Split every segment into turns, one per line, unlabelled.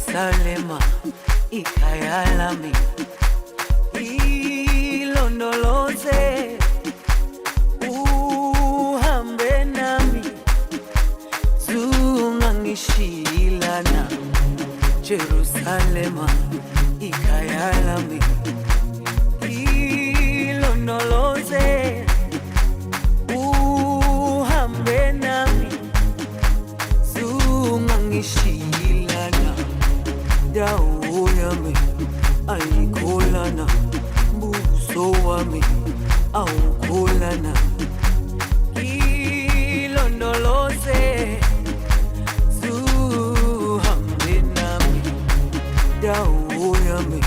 Jerusalema, ikhaya lami, ilondoloze, uhambe nami, zungangishilana. Jerusalema, ikhaya lami, ilondoloze, uhambe nami, zungangishilana. Dawo yami ayikholana, buso wami awukholana. Ilondoloze, zuhambe nami. Dawo yami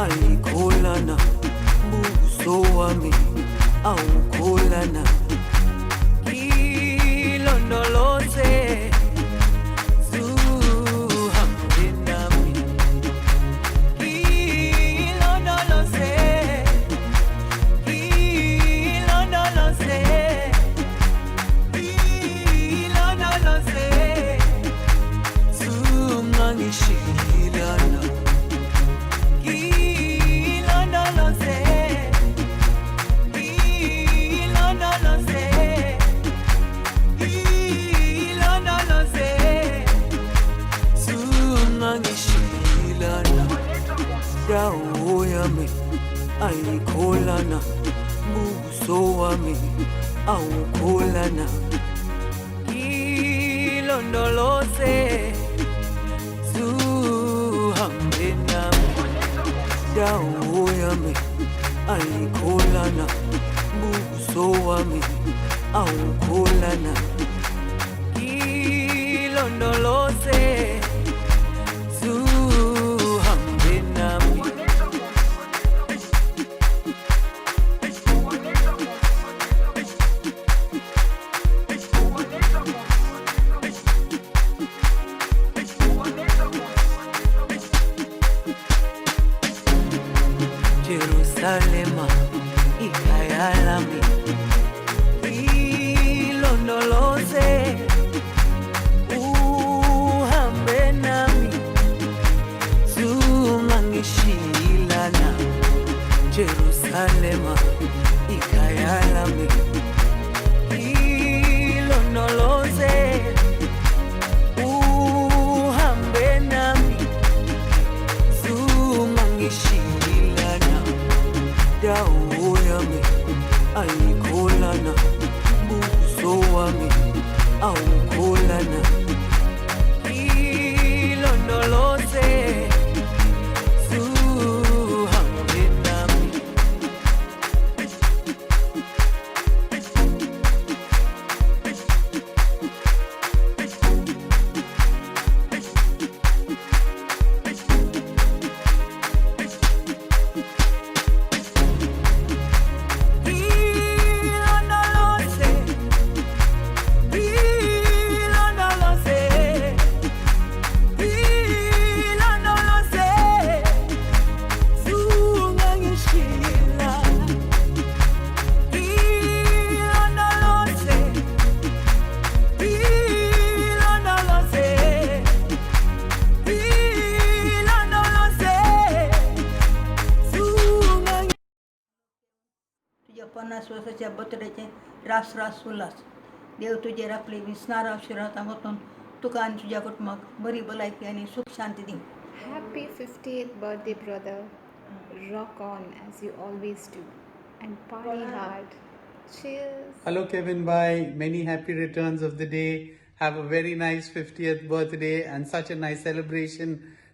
ayikholana, buso wami awukholana. Ilondoloze, dawo yami ayikholana, buso wami awukholana. Ilondoloze, zuhambe nami. Dawo yami ayikholana, buso wami awukholana. Ilondoloze, zuhambe nami. Jerusalema, ikhaya lami, ilondoloze, uhambe nami, zungangishilana. Jerusalema, ikhaya lami, ilondoloze, uhambe nami, zungangishilana. Dawo yami ayikholana, buso wami awukholana. Ilondoloze, zuhambe nami.
तुझ्या 50 वर्षाच्या बर्थडेचे रास रास उल्हास. देव तुझे आपले विसणार आशीर्वादामधून तुका आणि तुझ्या कुटुंबाक बरी भलायकी आणि सुख शांती दे.
Happy 50th birthday, brother. Rock on as you always do. And party hard. Cheers.
Hello, Kevin Bhai. Many happy returns of the day. Have a very nice 50th birthday and such a nice celebration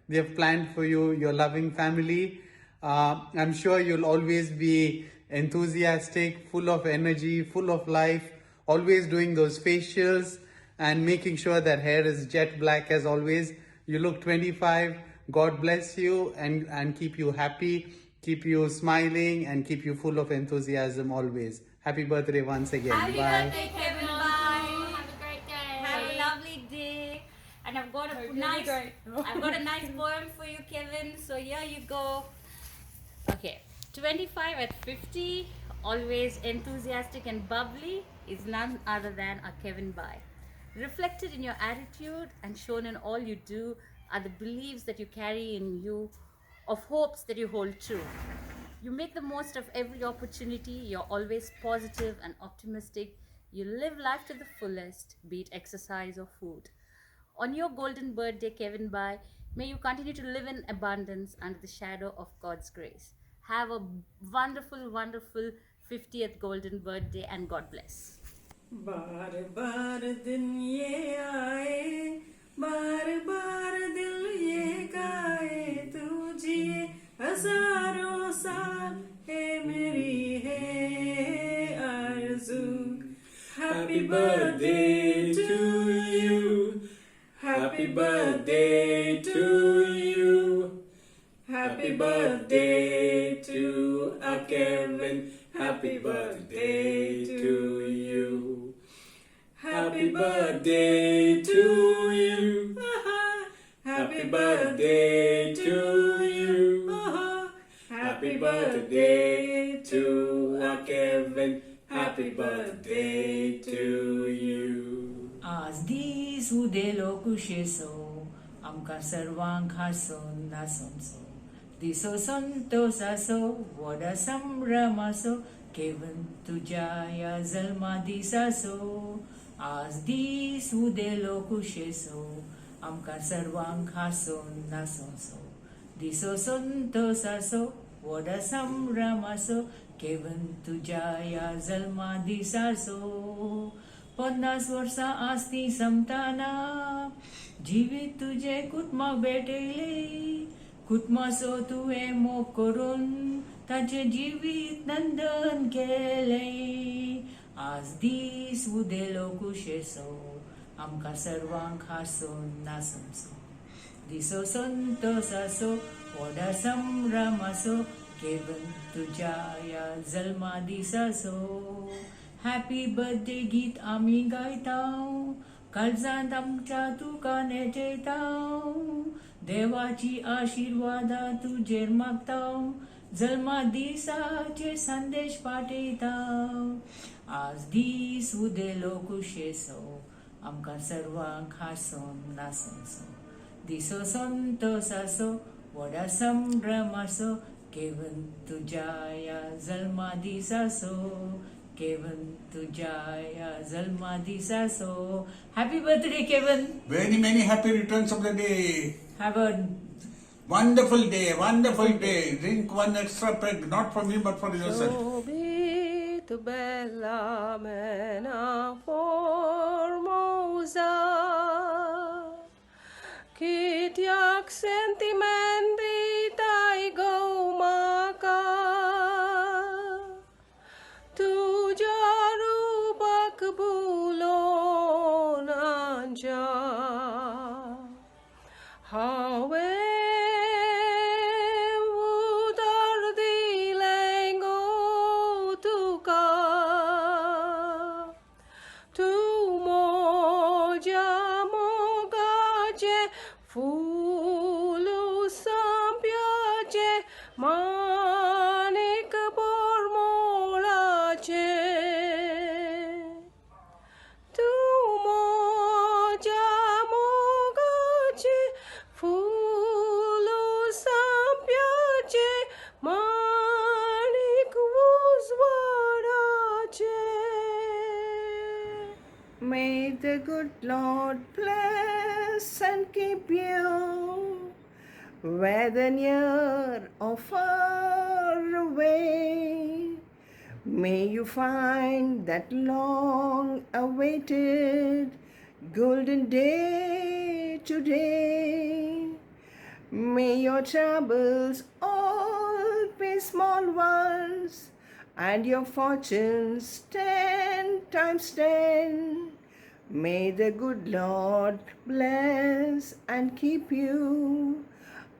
they have planned for you, your loving family. I'm sure you'll always be enthusiastic, full of energy, full of life, always doing those facials and making sure that hair is jet black as always. You look 25. God bless you and keep you happy, keep you smiling and keep you full of enthusiasm always. Happy birthday once again.
Happy
Bye.
birthday, Kevin. Bye. Have a great day. Have a lovely day. And I've got a nice poem for you, Kevin. So here you go. Okay. 25 at 50, always enthusiastic and bubbly, is none other than a Kevin Bhai. Reflected in your attitude and shown in all you do, are the beliefs that you carry in you, of hopes that you hold true. You make the most of every opportunity, you're always positive and optimistic, you live life to the fullest, be it exercise or food. On your golden birthday, Kevin Bai, may you continue to live in abundance under the shadow of God's grace. Have a wonderful, wonderful 50th golden birthday and God bless.
बार बार दिन ये आए, बार बार दिल ये गाए, तू जिए हजारों साल, है मेरी है आरज़ू. Happy birthday to you, happy birthday to you, happy birthday to Kevin, happy birthday to you. Happy birthday to you. Happy birthday to you. Happy birthday to Kevin. Happy birthday to you.
आज दीस उदेलो कुशेसो आमकां सर्वांक हांसून नाचोनचो दिसो संतोशाचो व्हडा संभ्रमाचो केवन तुज्या ह्या जल्मा दिसाचो आज दीस उदेलो कुशेसो आमकां सर्वांक हांसून नाचोनचो दिसो संतोशाचो व्हडा संभ्रमाचो केवन तुज्या ह्या जल्मा दिसाचो 50 वर्सां आसती संपताना जिवीत तुजे कुटुंबाक भेटयली कुटुंबाचो तुवें मोग करून ताचें जिवीत नंदन केलें आज दीस उदेलो कुशेचो आमकां सर्वांक हांसून नाचोनचो दिसो संतोशाचो व्हडा संभ्रमाचो केवन तुज्या ह्या जल्मा दिसाचो हॅपी बर्थडे गीत आमी गायतां काळजांत आमच्या तुका नेटयतां देवाची आशिर्वादा तुजेर मागतां जल्मा दिसाचे संदेश पाठयतां आज दीस उदेलो कुशेचो आमकां सर्वांक हांसून नाचोनचो दिसो संतोशाचो व्हडा संभ्रमाचो केवन तुज्या ह्या जल्मा दिसाचो केवन तुज्या ह्या जल्मा दिसाचो happy birthday Kevin
Very many happy returns of the day.
Have a
Wonderful day, wonderful day. Drink one extra peg, not for me but for yourself.
Obit bella mena formosa, kitiak sentimentai gaumaka, tuja rubak bulon anja. Hawe udar dilengo tuka, tu moja mogaje fulu sampyaje manik bormolaje. Tu moja mogaje fulu sampyaje manik uzvaraje.
May the good Lord bless and keep you, whether near or far away. May you find that long awaited golden day today. May your troubles all be small ones, and your fortunes 10 times 10. May the good Lord bless and keep you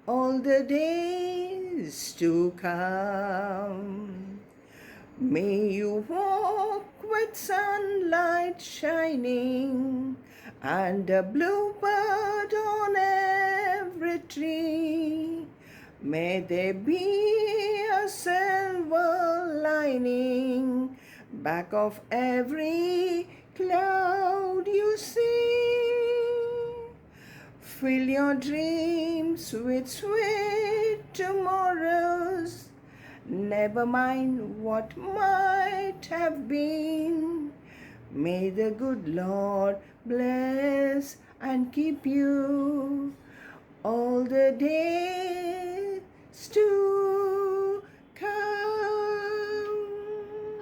all the days to come. May you walk with sunlight shining and a bluebird on every tree. May there be a silver lining back of every cloud you see.
Fill your dreams with sweet tomorrows. Never mind what might have been. May the good Lord bless and keep you all the days to come.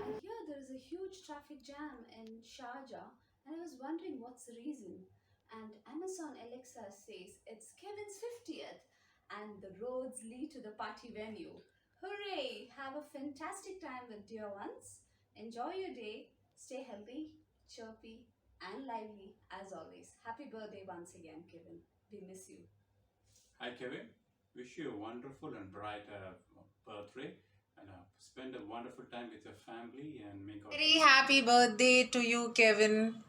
I hear there is a huge traffic jam in Sharjah, and I was wondering what's the reason. And Amazon Alexa says it's Kevin's 50th, and the roads lead to the party venue. Hooray! Have a fantastic time with dear ones. Enjoy your day. Stay healthy, chirpy, and lively as always. Happy birthday once again, Kevin. We miss you.
Hi Kevin, wish you a wonderful and bright birthday and spend a wonderful time with your family and make
Very happy birthday to you, Kevin.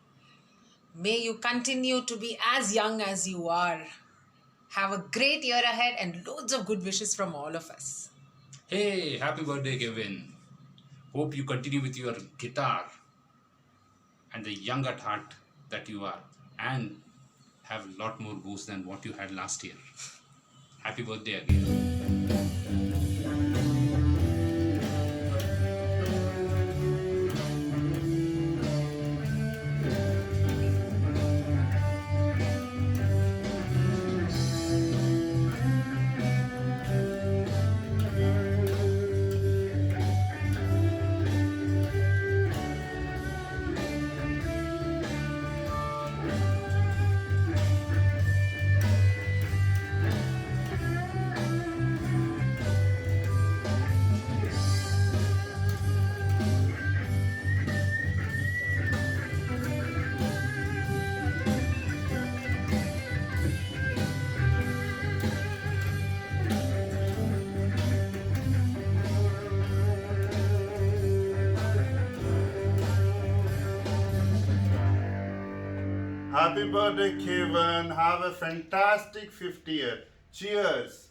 May you continue to be as young as you are. Have a great year ahead and loads of good wishes from all of us.
Hey, happy birthday, Kevin. Hope you continue with your guitar and the young at heart that you are, and have a lot more booze than what you had last year. Happy birthday again.
Happy birthday, Kevin. Have a fantastic 50th. Cheers.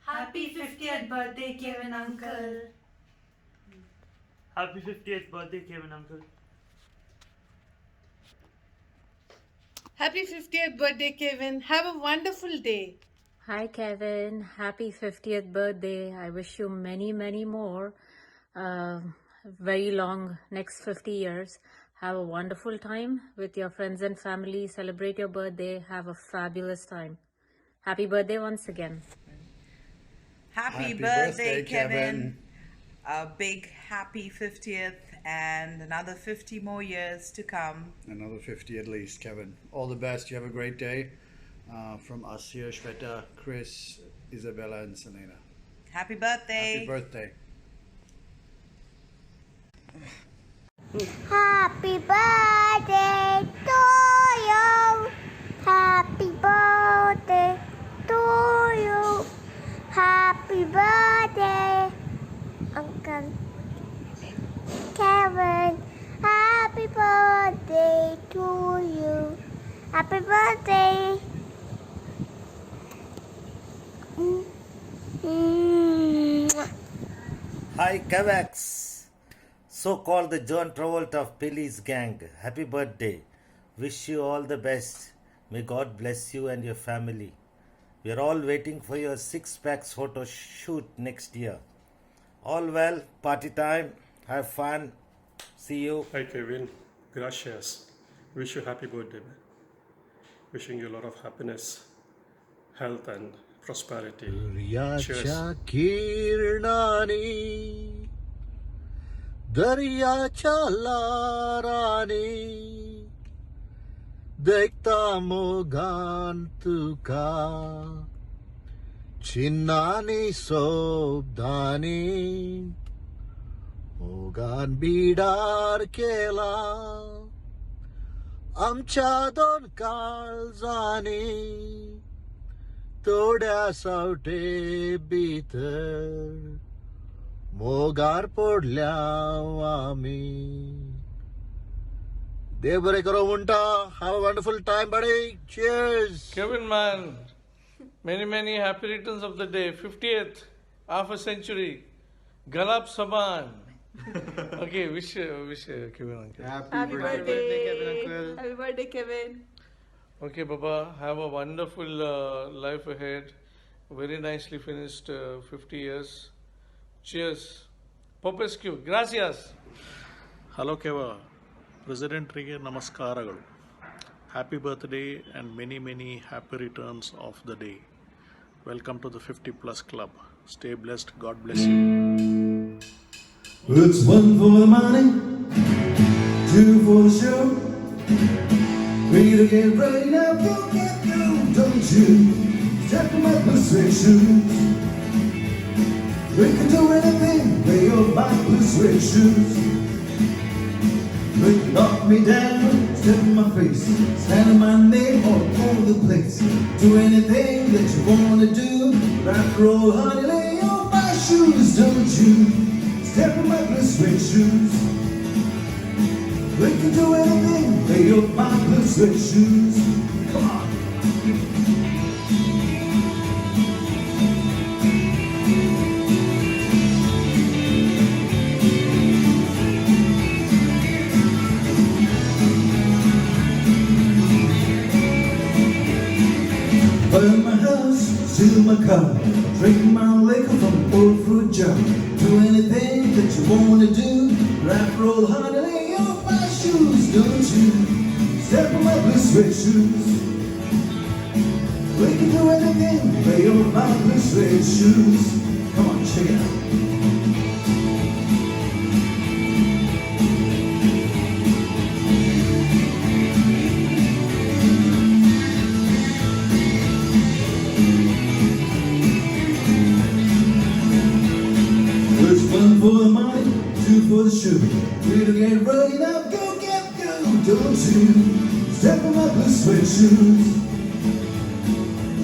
Happy 50th birthday, Kevin uncle.
Happy 50th birthday, Kevin uncle.
Happy 50th birthday, Kevin. Have a wonderful day.
Hi, Kevin. Happy 50th birthday. I wish you many, many more. Very long next 50 years. Have a wonderful time with your friends and family. Celebrate your birthday. Have a fabulous time. Happy birthday once again.
Happy birthday, Kevin. A big happy 50th and another 50 more years to come.
Another 50 at least, Kevin. All the best. You have a great day. From us here, Shweta, Chris, Isabella, and Selena.
Happy birthday.
Happy birthday.
Happy birthday to you. Happy birthday to you. Happy birthday, Uncle Kevin. Happy birthday to you. Happy birthday.
Hi, Kavax. So-called the John Travolta of Billy's gang. Happy birthday. Wish you all the best. May God bless you and your family. We are all waiting for your 6-packs photo shoot next year. All well, party time, have fun. See you.
Hi Kevin, gracias. Wish you happy birthday, man. Wishing you a lot of happiness, health and prosperity. Cheers.
किरणानी दर्याच्या लाराने देखता मोगान तुका चिन्नानी सोबदानी मोगान बिडार केला आमच्या दोन काळजानी थोड्या सावटे भितर मोगार पडल्या आमी देव बरें करो म्हणटा have a wonderful time buddy cheers
Kevin man, many happy returns of the day. 50th, half a century. Galap Saban. Okay, wish Kevin uncle.
Happy birthday, Kevin uncle. Happy birthday, Kevin.
Okay, Baba, have a wonderful life ahead. Very nicely finished 50 years. Cheers. Popescu. Gracias.
Hello, Keva. Presidentರಿಗೆ ನಮಸ್ಕಾರಗಳು. Happy birthday and many, many happy returns of the day. Welcome to the 50 Plus Club. Stay blessed. God bless you.
It's one for the money, two for the show. Three to get ready now, go get through, don't you? Step in my blue suede shoes. We can do anything, wear your my blue suede shoes. They knock me down, step in my face, stand in my name all over the place. Do anything that you wanna do, rock, roll, honey, lay off my shoes, don't you? Step in my blue suede shoes. We can do anything, lay off my blue suede shoes. Come on. Burn my house, steal my car, drink my liquor from an old fruit jar. Do anything that you wanna do, rock, roll, honey, lay off my shoes, don't you? Step on my blue suede shoes. We can do anything, lay off my blue suede shoes. Come on, check it out. One for the money, two for the shoe. Three to get ready now, go get go, don't you? Step on my blue suede shoes.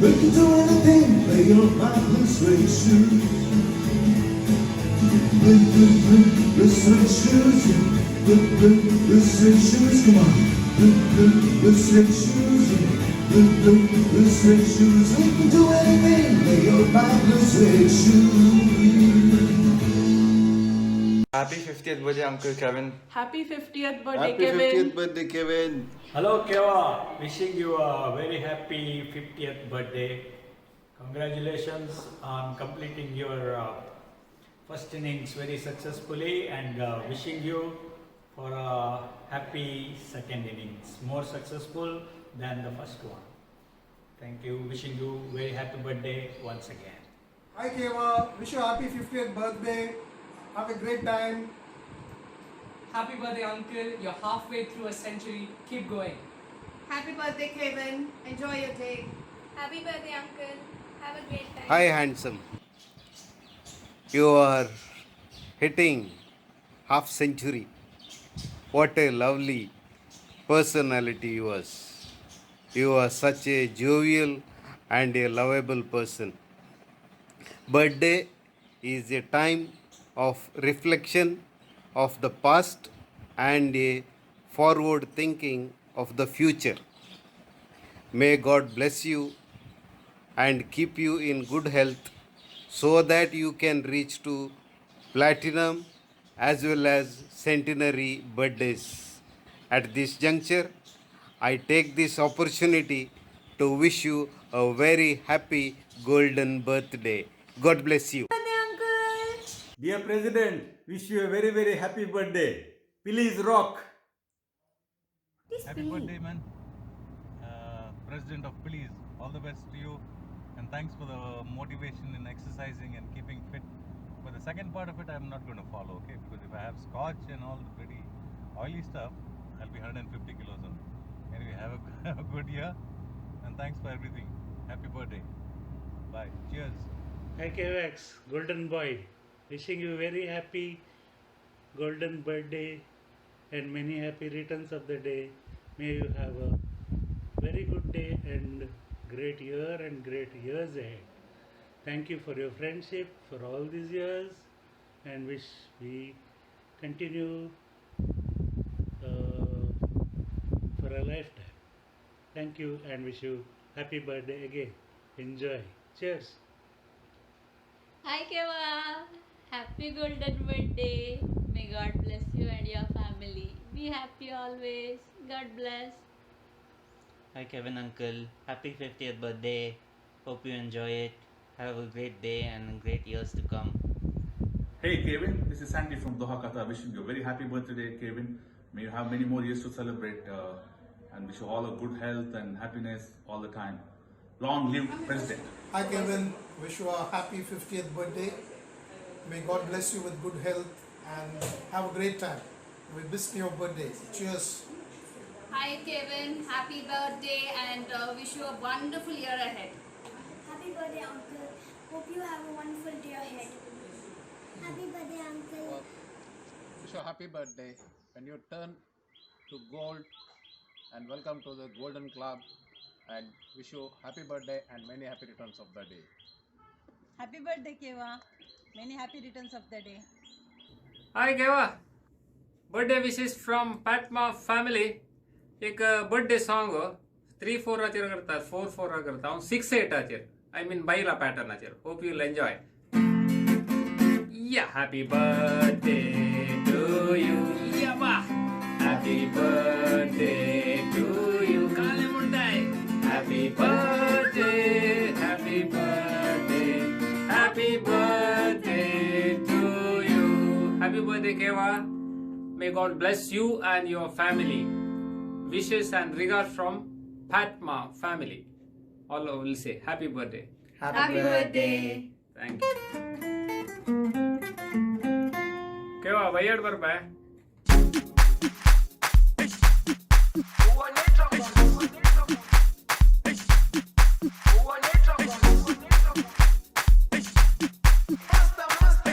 We can do anything, lay on my blue suede shoes. Blue suede shoes, blue suede shoes, come on. Blue suede shoes, blue suede shoes. We can do anything, lay on my blue suede shoes.
Happy 50th birthday, Uncle Kevin.
Happy 50th birthday,
Happy
Kevin.
50th birthday, Kevin.
Hello, Keva. Wishing you a very happy 50th birthday. Congratulations on completing your first innings very successfully, and wishing you for a happy second innings, more successful than the first one. Thank you. Wishing you very happy birthday once again.
Hi Keva, wish you a happy 50th birthday. Have a great time.
Happy birthday, Uncle. You're halfway through a century. Keep going.
Happy birthday, Kevin. Enjoy your day.
Happy birthday, Uncle. Have a great time.
Hi, handsome. You are hitting half century. What a lovely personality yours. You are such a jovial and a lovable person. Birthday is a time of reflection of the past and a forward thinking of the future. May God bless you and keep you in good health so that you can reach to platinum as well as centenary birthdays. At this juncture, I take this opportunity to wish you a very happy golden birthday. God bless you.
Dear President, wish you a very, very happy birthday. Please rock.
Happy birthday, man. President of Please, all the best to you. And thanks for the motivation in exercising and keeping fit. For the second part of it, I'm not going to follow, okay? Because if I have scotch and all the pretty oily stuff, I'll be 150 kilos on. Anyway, have a good year. And thanks for everything. Happy birthday. Bye. Cheers.
Hi KVX, Golden Boy. Wishing you very happy golden birthday and many happy returns of the day. May you have a very good day and great year and great years ahead. Thank you for your friendship for all these years and wish we continue for a lifetime. Thank you and wish you happy birthday again. Enjoy. Cheers.
Hi Keva, happy golden birthday. May God bless you and your family. Be happy always. God bless.
Hi Kevin uncle, happy 50th birthday. Hope you enjoy it. Have a great day and great years to come.
Hey Kevin, this is Sandy from Doha, Qatar. Wishing you a very happy birthday, Kevin. May you have many more years to celebrate and wish you all a good health and happiness all the time. Long live President.
Hi Kevin, wish you a happy 50th birthday. May God bless you with good health and have a great time. We miss your birthday. Cheers.
Hi Kevin, happy birthday and wish you a wonderful year ahead.
Happy birthday, Uncle. Hope you have a wonderful day ahead. Happy birthday, Uncle.
Wish you a happy birthday when you turn to gold, and welcome to the Golden Club, and wish you happy birthday and many happy returns of the day.
Happy birthday, Keva. Many happy returns of the day.
Hi Keva. Birthday wishes from Patma family. एक birthday song 3-4 राचेर करता 4-4 करता 6-8 राचेर I mean बायला pattern राचेर. Hope you'll enjoy. Yeah, happy birthday to you. Yeah, ba. Happy birthday to you. काले मुंडाई. Happy birthday, happy birthday, happy birthday to you. Happy birthday, Keva. May God bless you and your family. Wishes and regards from Patma family. All will say happy birthday.
Happy birthday.
Thank you. Keva, why are you